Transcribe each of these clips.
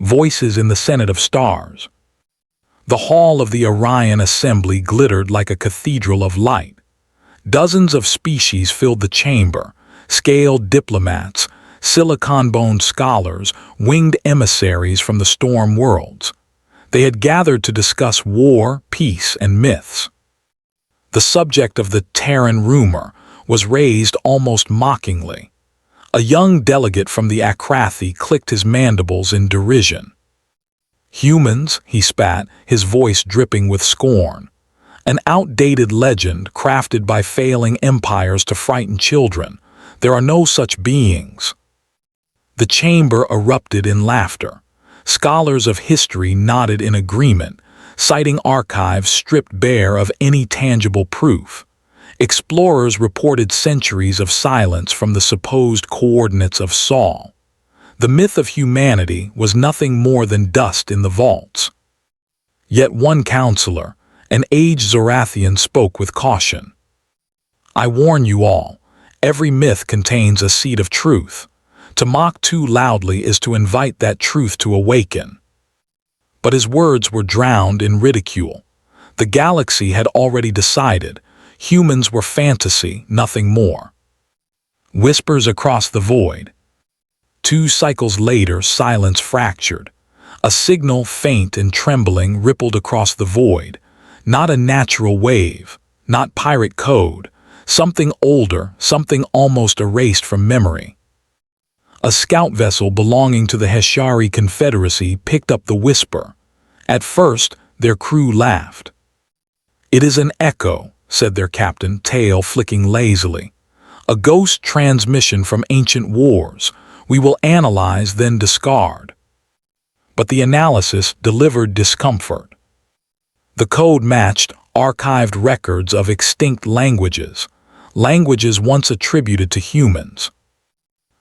voices in the Senate of Stars. The hall of the Orion Assembly glittered like a cathedral of light. Dozens of species filled the chamber, scaled diplomats, silicon-boned scholars, winged emissaries from the storm worlds. They had gathered to discuss war, peace, and myths. The subject of the Terran rumor was raised almost mockingly. A young delegate from the Akrathi clicked his mandibles in derision. "Humans," he spat, his voice dripping with scorn. "An outdated legend crafted by failing empires to frighten children. There are no such beings." The chamber erupted in laughter. Scholars of history nodded in agreement, citing archives stripped bare of any tangible proof. Explorers reported centuries of silence from the supposed coordinates of Sol. The myth of humanity was nothing more than dust in the vaults. Yet one counselor, an aged Zorathian, spoke with caution. "I warn you all, every myth contains a seed of truth. To mock too loudly is to invite that truth to awaken." But his words were drowned in ridicule. The galaxy had already decided. Humans were fantasy, nothing more. Whispers across the void. 2 cycles later, silence fractured. A signal, faint and trembling, rippled across the void. Not a natural wave, not pirate code. Something older, something almost erased from memory. A scout vessel belonging to the Heshari Confederacy picked up the whisper. At first, their crew laughed. "It is an echo," said their captain, tail flicking lazily. "A ghost transmission from ancient wars. We will analyze, then discard." But the analysis delivered discomfort. The code matched archived records of extinct languages, languages once attributed to humans.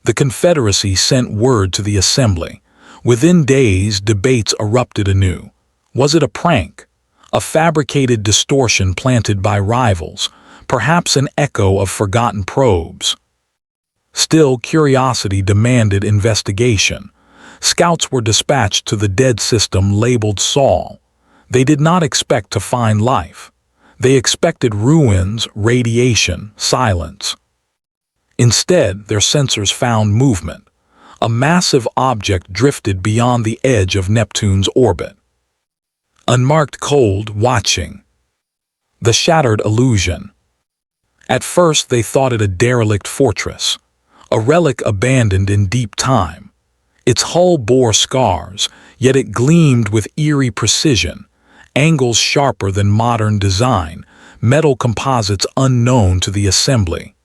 The Confederacy sent word to the Assembly. Within days, debates erupted anew. Was it a prank? A fabricated distortion planted by rivals? Perhaps an echo of forgotten probes? Still, curiosity demanded investigation. Scouts were dispatched to the dead system labeled Sol. They did not expect to find life. They expected ruins, radiation, silence. Instead, their sensors found movement. A massive object drifted beyond the edge of Neptune's orbit. Unmarked, cold, watching. The shattered illusion. At first, they thought it a derelict fortress, a relic abandoned in deep time. Its hull bore scars, yet it gleamed with eerie precision, angles sharper than modern design, metal composites unknown to the Assembly.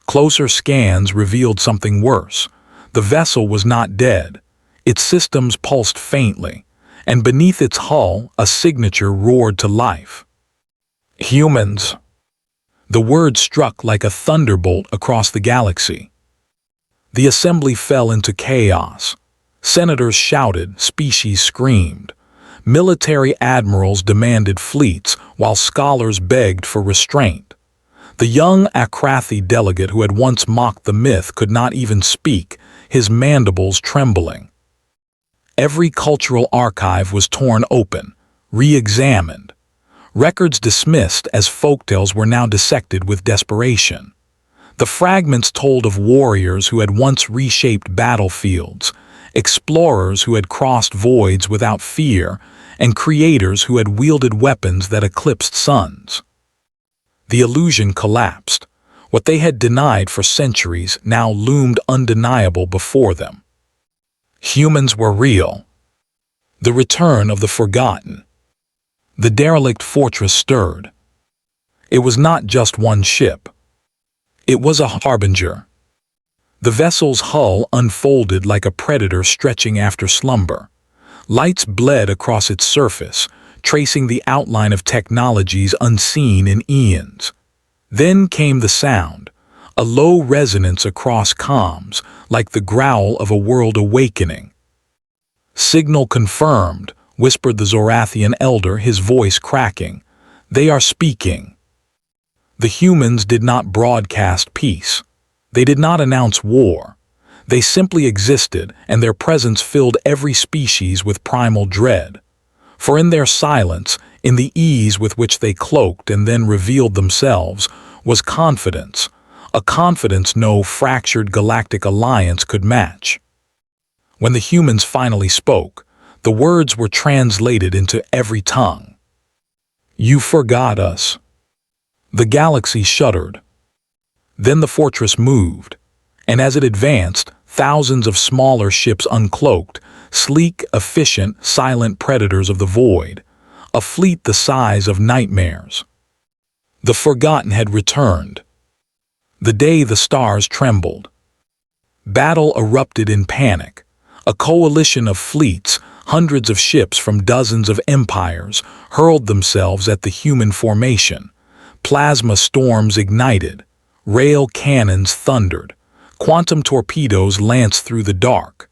Closer scans revealed something worse. The vessel was not dead. Its systems pulsed faintly, and beneath its hull, a signature roared to life. "Humans." The word struck like a thunderbolt across the galaxy. The Assembly fell into chaos. Senators shouted, species screamed. Military admirals demanded fleets, while scholars begged for restraint. The young Akrathi delegate who had once mocked the myth could not even speak, his mandibles trembling. Every cultural archive was torn open, re-examined. Records dismissed as folktales were now dissected with desperation. The fragments told of warriors who had once reshaped battlefields, explorers who had crossed voids without fear, and creators who had wielded weapons that eclipsed suns. The illusion collapsed. What they had denied for centuries now loomed undeniable before them. Humans were real. The return of the forgotten. The derelict fortress stirred. It was not just one ship. It was a harbinger. The vessel's hull unfolded like a predator stretching after slumber. Lights bled across its surface, tracing the outline of technologies unseen in eons. Then came the sound, a low resonance across comms, like the growl of a world awakening. "Signal confirmed," whispered the Zorathian elder, his voice cracking. "They are speaking." The humans did not broadcast peace. They did not announce war. They simply existed, and their presence filled every species with primal dread. For in their silence, in the ease with which they cloaked and then revealed themselves, was confidence, a confidence no fractured galactic alliance could match. When the humans finally spoke, the words were translated into every tongue. "You forgot us." The galaxy shuddered. Then the fortress moved, and as it advanced, thousands of smaller ships uncloaked, sleek, efficient, silent predators of the void, a fleet the size of nightmares. The forgotten had returned. The day the stars trembled. Battle erupted in panic. A coalition of fleets, hundreds of ships from dozens of empires, hurled themselves at the human formation. Plasma storms ignited. Rail cannons thundered. Quantum torpedoes lanced through the dark.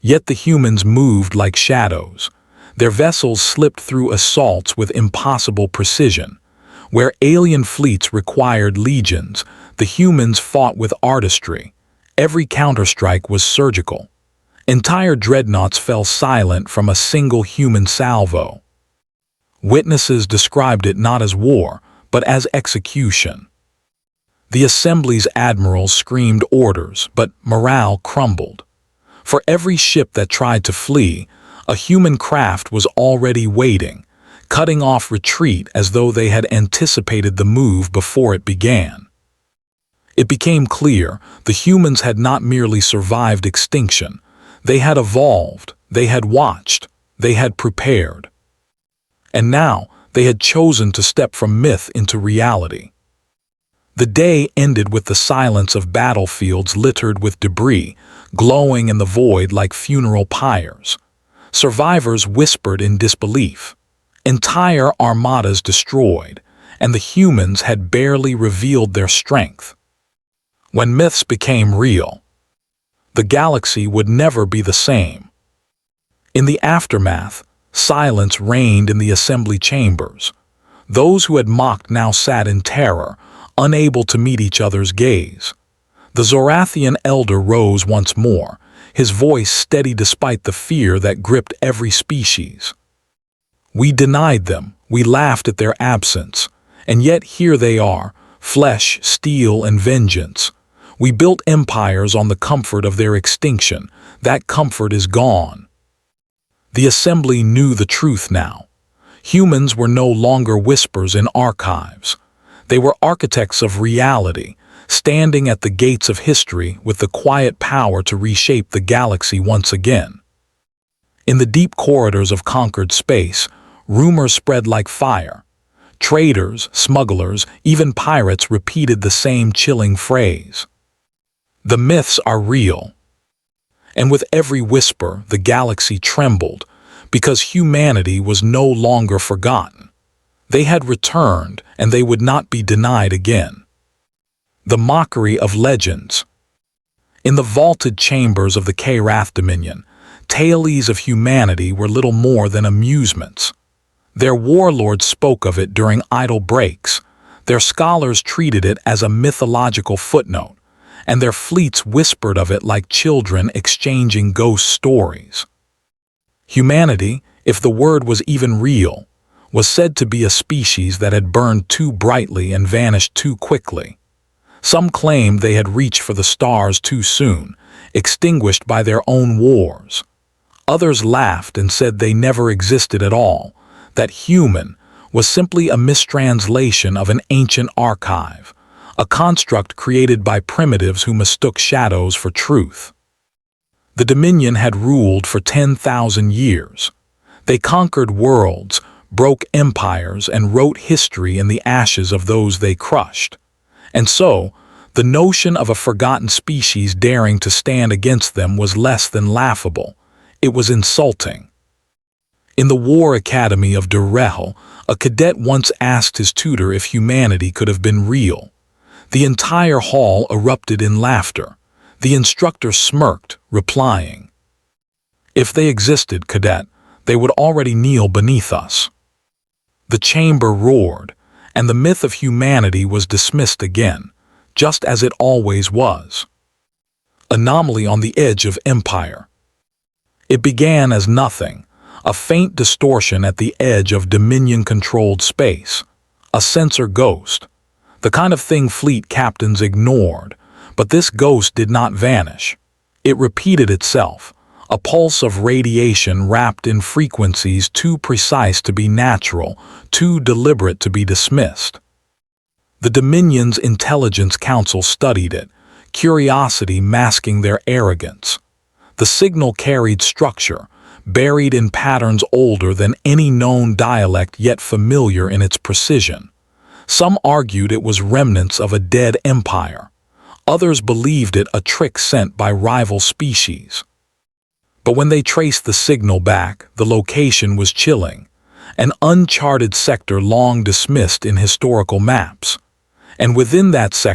Yet the humans moved like shadows. Their vessels slipped through assaults with impossible precision. Where alien fleets required legions, the humans fought with artistry. Every counterstrike was surgical. Entire dreadnoughts fell silent from a single human salvo. Witnesses described it not as war, but as execution. The Assembly's admirals screamed orders, but morale crumbled. For every ship that tried to flee, a human craft was already waiting, cutting off retreat as though they had anticipated the move before it began. It became clear the humans had not merely survived extinction. They had evolved, they had watched, they had prepared. And now they had chosen to step from myth into reality. The day ended with the silence of battlefields littered with debris, glowing in the void like funeral pyres. Survivors whispered in disbelief. Entire armadas destroyed, and the humans had barely revealed their strength. When myths became real, the galaxy would never be the same. In the aftermath, silence reigned in the assembly chambers. Those who had mocked now sat in terror, unable to meet each other's gaze. The Zorathian elder rose once more, his voice steady despite the fear that gripped every species. "We denied them, we laughed at their absence, and yet here they are, flesh, steel, and vengeance. We built empires on the comfort of their extinction. That comfort is gone." The assembly knew the truth now. Humans were no longer whispers in archives. They were architects of reality, standing at the gates of history with the quiet power to reshape the galaxy once again. In the deep corridors of conquered space, rumors spread like fire. Traders, smugglers, even pirates repeated the same chilling phrase. "The myths are real." And with every whisper, the galaxy trembled, because humanity was no longer forgotten. They had returned, and they would not be denied again. The mockery of legends. In the vaulted chambers of the Karath Dominion, tales of humanity were little more than amusements. Their warlords spoke of it during idle breaks. Their scholars treated it as a mythological footnote, and their fleets whispered of it like children exchanging ghost stories. Humanity, if the word was even real, was said to be a species that had burned too brightly and vanished too quickly. Some claimed they had reached for the stars too soon, extinguished by their own wars. Others laughed and said they never existed at all, that human was simply a mistranslation of an ancient archive, a construct created by primitives who mistook shadows for truth. The Dominion had ruled for 10,000 years. They conquered worlds, broke empires, and wrote history in the ashes of those they crushed. And so, the notion of a forgotten species daring to stand against them was less than laughable. It was insulting. In the War Academy of Durrell, a cadet once asked his tutor if humanity could have been real. The entire hall erupted in laughter. The instructor smirked, replying, "If they existed, cadet, they would already kneel beneath us." The chamber roared, and the myth of humanity was dismissed again, just as it always was. anomaly on the edge of empire. It began as nothing, a faint distortion at the edge of Dominion-controlled space, a sensor ghost, the kind of thing fleet captains ignored. But this ghost did not vanish. It repeated itself, a pulse of radiation wrapped in frequencies too precise to be natural, too deliberate to be dismissed. The Dominion's Intelligence Council studied it, curiosity masking their arrogance. The signal carried structure, buried in patterns older than any known dialect yet familiar in its precision. Some argued it was remnants of a dead empire. Others believed it a trick sent by rival species. But when they traced the signal back, the location was chilling, an uncharted sector long dismissed in historical maps. And within that sector,